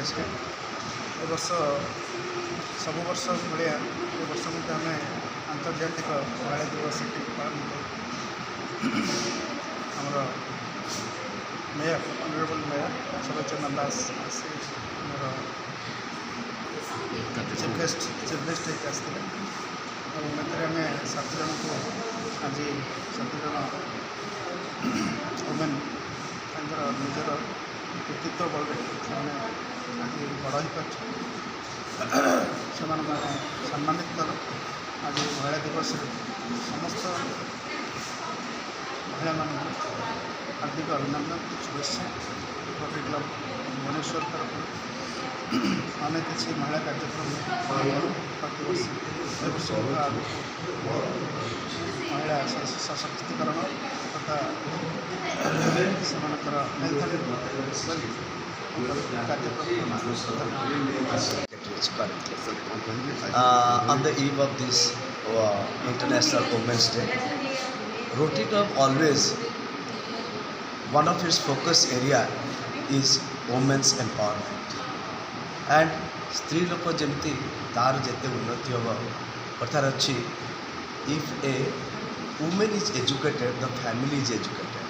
President ए वर्ष सब वर्ष भाया ए वर्ष मध्य आम आंतर्जातिक महिला दिवस पालन कर मेयर ऑनरेबल मेयर सुलोचना दास आसी चीफ गेस्ट आसते और आम 7 जन को आज 7 जन वुमेन निजर व्यक्तित्व बल से आज बड़ हो पार से सम्मानित कर आज महिला दिवस समस्त महिला मान हार्दिक अभिनंदन शुभेच्छा। रोटरी क्लब भुवनेश्वर तरफ अनेक किसी महिला कार्यक्रम प्रति वर्ष ए वर्ष महिला सशक्तिकरण तथा On the eve of this International Women's Day, Rotary Club always one of its focus area is women's empowerment and स्त्री लोक जमती तार जिते उन्नति हम कथार अच्छी if A women is educated the family is educated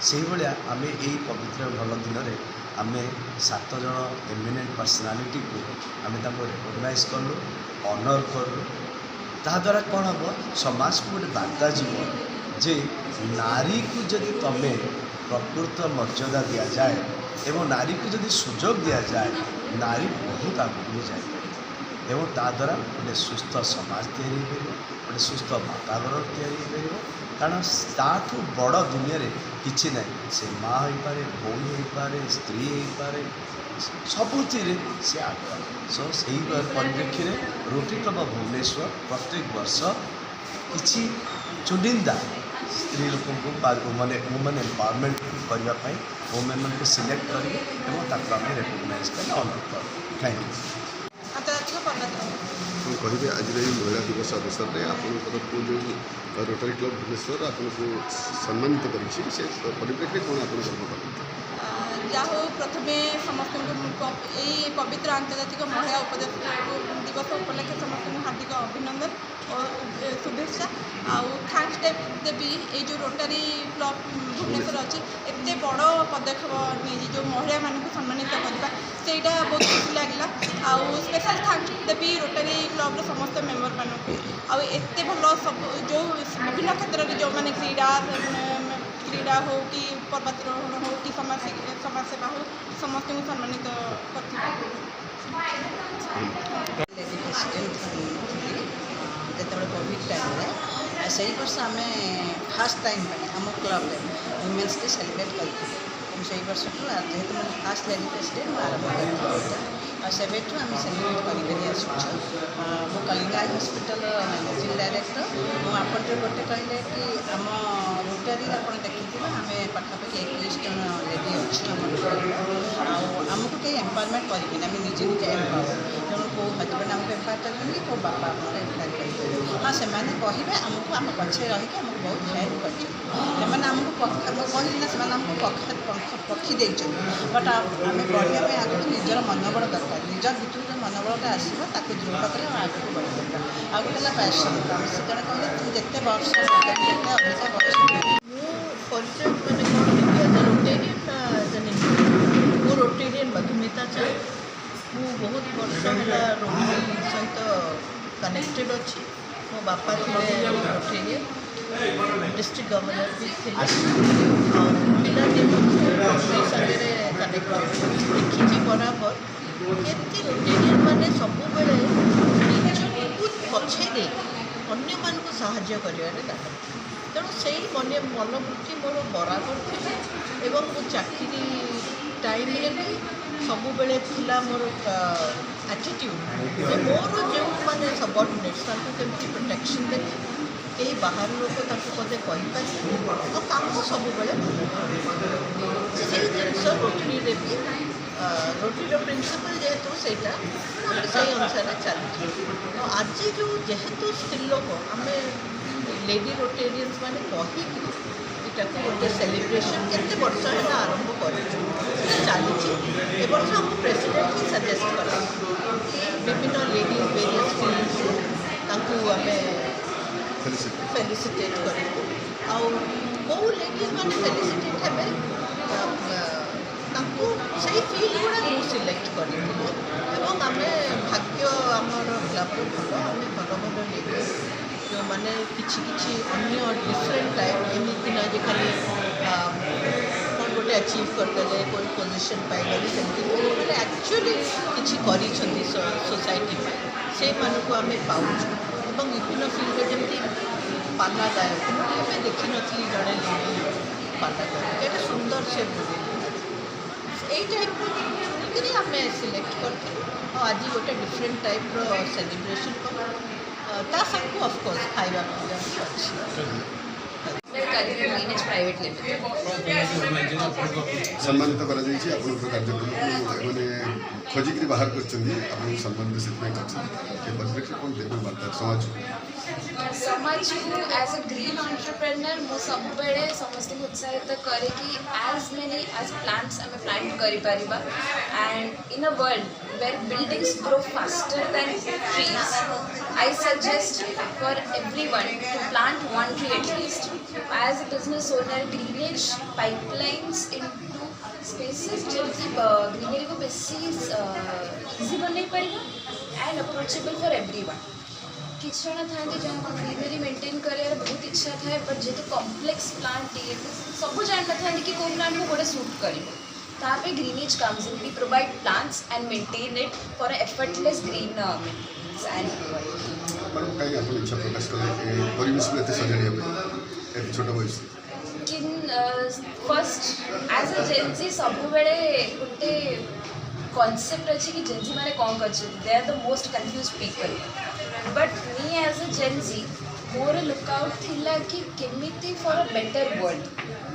से भाया आम यही पवित्र भल दिन में आम 7 जन एमिनेंट पर्सनालीटी को आम रिकग्नाइज कलु ऑनर कलु ताद्वारा कौन हम समाज को गोटे बार्ता जीव जे नारी को जदि तमें प्रकृत मर्यादा दि जाए एवं नारी को जदि सुजोग दि जाए नारी बहुत आगे जाए एवं ताद्वारा गोटे सुस्थ समाज तैयारी गोटे सुस्थ वातावरण तैयारी कारण ताठू बड़ दुनिया रे किसी ना से माँ हो पारे भौणी हो पारे स्त्री हो पारे सबुति से आगे सो से परिप्रेक्षी में रोटरी क्लब भुवनेश्वर प्रत्येक वर्ष किसी चुनिंदा स्त्री लोक माने वुमेन एम्पावरमेंट करने वुमेन मान को सिलेक्ट करें रेकग्नाइज करें ऑनर कर थैंक यू। कहे आज महिला दिवस अवसर में आपको जो रोटरी क्लब भुवनेश्वर आपको सम्मानित कर परिप्रेक्षी कौन आप जाहो प्रथम समस्त यही पवित्र आंतर्जातिक महिला दिवस उपलक्षे समस्त हार्दिक अभिनंदन और शुभेच्छा आउ थैंक्स देवी ये जो रोटरी क्लब भुवनेश्वर अच्छी एत बड़ पदक्षेप नहीं जो महिला मानक सम्मानित करवा से बहुत खुशी लगे आउ स्पेशल थैंक्स देवी रोटरी क्लब समस्त मेम्बर मानक आते भल सब जो विभिन्न क्षेत्र में जो मैंने क्रीड़ा हो कि पर्वतारोहण हो कि समाज सेवा हो समस्त को सम्मानित जो कोविड टाइम से वर्ष आम फास्ट टाइम आम क्लब वुमेन्स डे सेलिब्रेट करूँ से वर्ष जेहतु मैं फास्ट लेडी प्रेसिडेंट आरंभ कर सेवेठू आम सेलिब्रेट कर कलिंगा हॉस्पिटल मैनेजिंग डायरेक्टर मुझे जो गोटे कहले कि आम रोटरी आप देखिए आम पाखापाखि 21 जन लेडी अच्छी आमको कहीं एम्पावरमेंट करेंगे आम निजे निजे एम्पावर तेणु कौ हजबैंड आमको एम्पायर करेंगे कौ बापा आम एम्पायर करेंगे हाँ से कहे आमको आम पछे रहीकि आमको बहुत हेल्प कर आमको कहना से आमको पक्षी देते बट आम बढ़िया आगे निजर मनोबल दरकार निज भितर जो मनोबलटा आसो दृढ़ कर आगे बढ़ा आ गए पैशन से जन कहले तुम जिते वर्ष अधिका बयस परिचय मैंने कौन रोटेरियन मो रोटेरियन मधुमिता चा मु बहुत वर्ष है रोटरी सहित कनेक्टेड अच्छी मो बापा थे रोटेरियन डिस्ट्रिक्ट गवर्नर भी थे पिला सागे कनेक्टेड देखी बराबर केमती रोटेरियन मैंने सब बहुत पछे दे अन्य मानक साहाय्य करें तेणु से मनोवृत्ति मोर बराबर थी एवं मो चाकरी टाइम भी सब बेले थिला मोर एटीट्यूड मोर जो मैंने सबऑर्डिनेट्स केमती प्रोटेक्शन देती कहीं बाहर लोक पदे कहीपर और कम सब से जिन रोटरी भी रोटरी प्रिंसिपल जेहेतु से अनुसार चलती आज जो जेहेतु स्त्री लोक आम लेडी रोटेरियंस मैंने कहीटा गोटे सेलिब्रेशन केते वर्ष है आरंभ कर चली ए वर्ष हम प्रेसिडेंट ହିଁ ସଜେଷ୍ଟ କଲେ ବିଭିନ୍ନ ଲେଡ଼ିଜ୍ ଭେରିୟସ୍ ଫିଲ୍ଡରୁ ତାଙ୍କୁ ଆମେ ଫେଲିସିଟେଟ୍ କରିବୁ ଆଉ କେଉଁ ଲେଡ଼ିଜ୍ ମାନେ ଫେଲିସିଟେଟ୍ ହେବେ ତାଙ୍କୁ ସେଇ ଫିଲ୍ଡ ଗୁଡ଼ା ମୁଁ ସିଲେକ୍ଟ କରିଥିଲି ଏବଂ ଆମେ ଭାଗ୍ୟ ଆମର କ୍ଲବ୍ର ଭଲ ଆମେ ଭଲ ଭଲ ଲେଡ଼ିଜ୍ ଯେଉଁମାନେ କିଛି କିଛି ଅନ୍ୟ ଡିଫରେଣ୍ଟ ଟାଇପ୍ ଏମିତି ନ ଯେ ଖାଲି କ'ଣ ଗୋଟେ ଆଚିଭ୍ କରିଦେଲେ କେଉଁ ପୋଜିସନ୍ ପାଇଗଲେ ସେମିତି ଯେଉଁମାନେ ଆକ୍ଚୁଆଲି କିଛି କରିଛନ୍ତି ସୋସାଇଟି ପାଇଁ ସେଇମାନଙ୍କୁ ଆମେ ପାଉଛୁ ଏବଂ ବିଭିନ୍ନ ଫିଲ୍ଡରେ ଯେମିତି ପାଲା ଗାୟକ ଏବେ ଦେଖିନଥିଲି ଜଣେ ଲେଡ଼ି ପାଲା ଗାୟକ ଏଇଟା ସୁନ୍ଦର ସେ ଏଇ ଟାଇପ୍ର ଶୁଣିକରି ଆମେ ସିଲେକ୍ଟ କରିଥିଲୁ ଆଉ ଆଜି ଗୋଟେ ଡିଫରେଣ୍ଟ ଟାଇପ୍ର ସେଲିବ୍ରେସନ୍ କରୁ ତା ସାଙ୍ଗକୁ ଅଫକୋର୍ସ ଖାଇବା ପିଇବା ବି ଅଛି ପ୍ରାଇଭେଟ୍ ଲିମିଟେଡ୍ ସମ୍ମାନିତ କରାଯାଇଛି ଆପଣଙ୍କର କାର୍ଯ୍ୟକ୍ରମକୁ ମାନେ ଖୋଜିକିରି ବାହାର କରିଛନ୍ତି ଆପଣଙ୍କୁ ସମ୍ମାନିତ ସେଥିପାଇଁ କରିଛନ୍ତି ଏ ପରିପ୍ରେକ୍ଷୀରେ କ'ଣ ଦେବେ ବାର୍ତ୍ତା ସମାଜକୁ ଆଜ୍ ଏ ଗ୍ରୀନ୍ ଏଣ୍ଟରପ୍ରେନର୍ ମୁଁ ସବୁବେଳେ ସମସ୍ତଙ୍କୁ ଉତ୍ସାହିତ କରେ କି ଆଜ୍ ମେନି ଆଜ୍ ପ୍ଲାଣ୍ଟସ୍ ଆମେ ପ୍ଲାଣ୍ଟ କରିପାରିବା ଆଣ୍ଡ ଇନ୍ ଅ world where buildings grow faster than trees, I suggest for everyone to plant one tree at least. As a business owner, greenage pipelines into spaces जल्दी greenery को बेसी easy बनने पड़ेगा and approachable for everyone. किसी जन था जहाँ greenery maintain कर बहुत इच्छा था बट जेहतु कॉम्प्लेक्स प्लांट ये सब जानता था कि कौ प्लांट को गोटे सूट कर तापे Greenage comes in we provide plants and maintain it for effortless green maintenance and madam कहीं आप इच्छा प्रकाश करें परिवेश को एत सजाड़िया छोट बयस किन फर्स्ट एज अ जेन्जी सब बेले गोटे कॉन्सेप्ट अच्छे कि जेन्जी मैंने कौन कर they are the most confuse people but me as a Gen Z more lookout थिला कि केमिति फॉर अ बेटर वर्ल्ड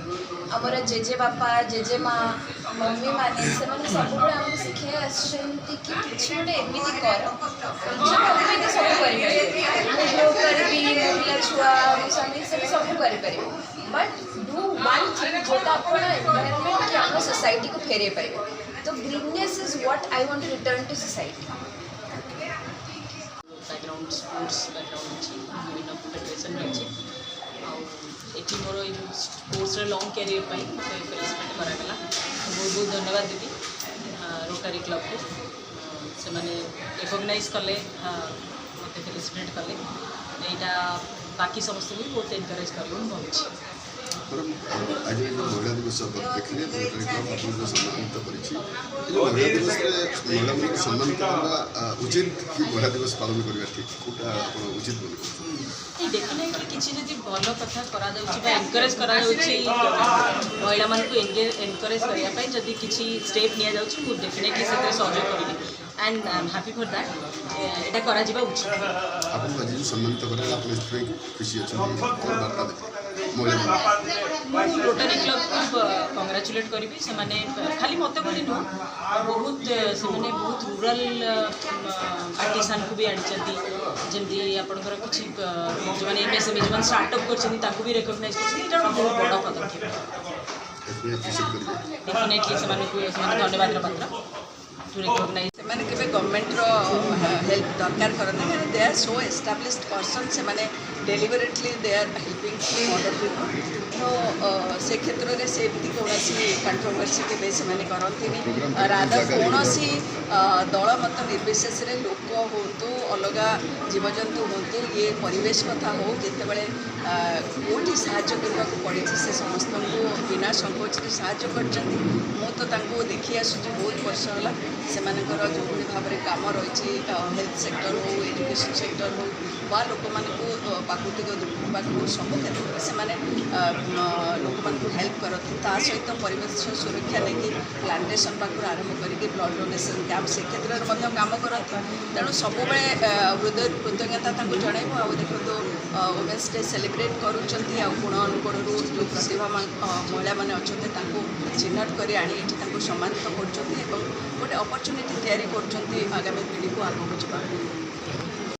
आमर जेजे बापा जेजे माँ मम्मी मैंने से सब आमको शिखाई आसती कि किसी गोटे एमती कर सब करी महिला छुआ स्वामी से सब कर बट डू वन थिंग जोटा आप एनवायरनमेंट कि आम सोसाइटी को फेरे पारे तो greenness is what I want to return to society background sports background अच्छी विभिन्न फेडरेशन अच्छी आठी मोर स्पोर्ट्स लंग कैरियर पर फेलिसिटेट करागला बहुत बहुत धन्यवाद देवी रोटारी क्लब को से मैंने रिकग्नाइज कले मत फेलिसिटेट कले यहाँ बाकी समस्त भी बहुत एनकरेज कर भावी मैडम आज महिला दिवस देखिए रोटारी क्लब आपको सम्मानित महिला दिवस महिला मान सम्मानित करवा उचित कि महिला दिवस पालन करवा ठीक कौटा उचित बोली देखने कि किसी जब भल कथा एनकरेज महिला मान एनकरेज करने जदि किसी स्टेप नि डेफिनेटली से सहयोग करी and I am happy for that एटा करा जिबा उचित आपन आज सम्मानित करा आपन इसमें खुशी अछि वार्ता दे रोटारी क्लब को कंग्राचुलेट करी से माने खाली मत बोली नुह बहुत से माने बहुत रूरल आर्टिसान को भी आनी जमी आपंकर किसी जो मैंने एमएसएमई जो स्टार्टअप कर भी रिकग्नाइज कर बहुत बड़ पदक्षेप डेफिनेटली से धन्यवाद पात्र टू रिकग्नाइज ସେମାନେ କେବେ ଗଭର୍ଣ୍ଣମେଣ୍ଟର ହେଲ୍ପ ଦରକାର କରନ୍ତି କାରଣ ଦେ ଆର୍ ସୋ ଏଷ୍ଟାବ୍ଲିଶ୍ଡ ପର୍ସନ୍ ସେମାନେ ଡେଲିଭରେଟଲି ଦେ ଆର୍ ହେଲ୍ପିଂ ଅଦର ପିପଲ୍ ତ ସେ କ୍ଷେତ୍ରରେ ସେମିତି କୌଣସି କଣ୍ଟ୍ରୋଭର୍ସି କେବେ ସେମାନେ କରନ୍ତିନି ରାଦର କୌଣସି ଦଳ ମତ ନିର୍ବିଶେଷରେ ଲୋକ ହୁଅନ୍ତୁ ଅଲଗା ଜୀବଜନ୍ତୁ ହୁଅନ୍ତୁ ଇଏ ପରିବେଶ କଥା ହଉ ଯେତେବେଳେ କେଉଁଠି ସାହାଯ୍ୟ କରିବାକୁ ପଡ଼ିଛି ସେ ସମସ୍ତଙ୍କୁ ବିନା ସଂକୋଚରେ ସାହାଯ୍ୟ କରିଛନ୍ତି ମୁଁ ତ ତାଙ୍କୁ ଦେଖି ଆସୁଛି ବହୁତ ବର୍ଷ ହେଲା ସେମାନଙ୍କର ଯେଉଁଭଳି ଭାବରେ କାମ ରହିଛି ହେଲ୍ଥ ସେକ୍ଟର ହଉ ଏଜୁକେସନ୍ ସେକ୍ଟର ହଉ ବା ଲୋକମାନଙ୍କୁ ପ୍ରାକୃତିକ ଦୁର୍ବିପାକ ହଉ ସବୁ କ୍ଷେତ୍ରରେ ସେମାନେ ଲୋକମାନଙ୍କୁ ହେଲ୍ପ କରନ୍ତି ତା ସହିତ ପରିବେଶ ସୁରକ୍ଷା ନେଇକି ପ୍ଲାଣ୍ଟେସନ୍ ପାଖରୁ ଆରମ୍ଭ କରିକି ବ୍ଲଡ଼ ଡୋନେସନ୍ କ୍ୟାମ୍ପ ସେ କ୍ଷେତ୍ରରେ ମଧ୍ୟ କାମ କରନ୍ତି ତେଣୁ ସବୁବେଳେ ହୃଦୟରୁ କୃତଜ୍ଞତା ତାଙ୍କୁ ଜଣାଇବୁ ଆଉ ଦେଖନ୍ତୁ ଓମେନ୍ସ ଡେ ସେଲିବ୍ରେଟ୍ କରୁଛନ୍ତି ଆଉ କୋଣ ଅନୁକୋଣରୁ ଯେଉଁ ପ୍ରତିଭାମାନ ମହିଳାମାନେ ଅଛନ୍ତି ତାଙ୍କୁ ଚିହ୍ନଟ କରି ଆଣି ଏଠି ତାଙ୍କୁ ସମ୍ମାନିତ କରୁଛନ୍ତି ଏବଂ ଗୋଟେ ଅପରଚ୍ୟୁନିଟି ତିଆରି କରୁଛନ୍ତି ଆଗାମୀ ପିଢ଼ିକୁ ଆଗକୁ ଯିବା